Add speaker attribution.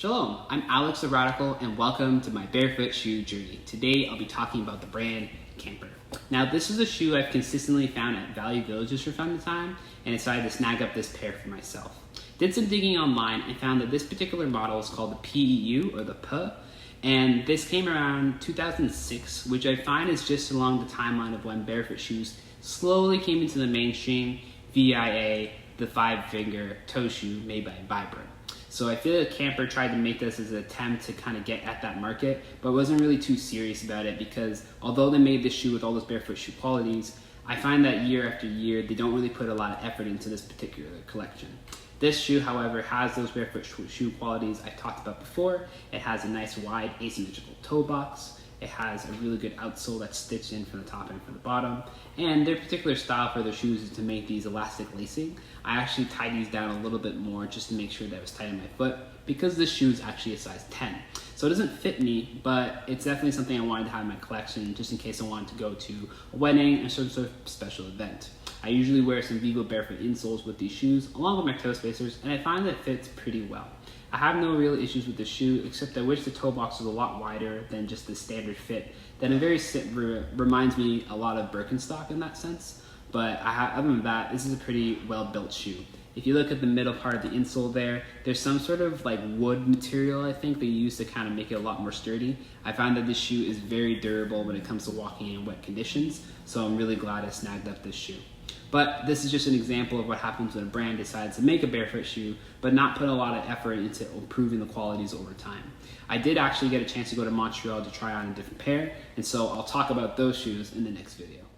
Speaker 1: Shalom, I'm Alex the Radical and welcome to my barefoot shoe journey. Today I'll be talking about the brand Camper. Now this is a shoe I've consistently found at value villages from time to time and decided to snag up this pair for myself. Did some digging online and found that this particular model is called the PEU or the P, and this came around 2006, which I find is just along the timeline of when barefoot shoes slowly came into the mainstream via the 5-finger toe shoe made by Vibram. So I feel like Camper tried to make this as an attempt to kind of get at that market, but wasn't really too serious about it because although they made this shoe with all those barefoot shoe qualities, I find that year after year they don't really put a lot of effort into this particular collection. This shoe, however, has those barefoot shoe qualities I talked about before. It has a nice wide asymmetrical toe box. It has a really good outsole that's stitched in from the top and from the bottom. And their particular style for their shoes is to make these elastic lacing. I actually tied these down a little bit more just to make sure that it was tight on my foot because this shoe is actually a size 10. So it doesn't fit me, but it's definitely something I wanted to have in my collection just in case I wanted to go to a wedding or some sort of special event. I usually wear some Vigo barefoot insoles with these shoes along with my toe spacers, and I find that it fits pretty well. I have no real issues with the shoe, except I wish the toe box was a lot wider than just the standard fit. Then it reminds me a lot of Birkenstock in that sense. But other than that, this is a pretty well-built shoe. If you look at the middle part of the insole there's some sort of like wood material I think they use to kind of make it a lot more sturdy. I find that this shoe is very durable when it comes to walking in wet conditions, so I'm really glad I snagged up this shoe. But this is just an example of what happens when a brand decides to make a barefoot shoe, but not put a lot of effort into improving the qualities over time. I did actually get a chance to go to Montreal to try on a different pair, and so I'll talk about those shoes in the next video.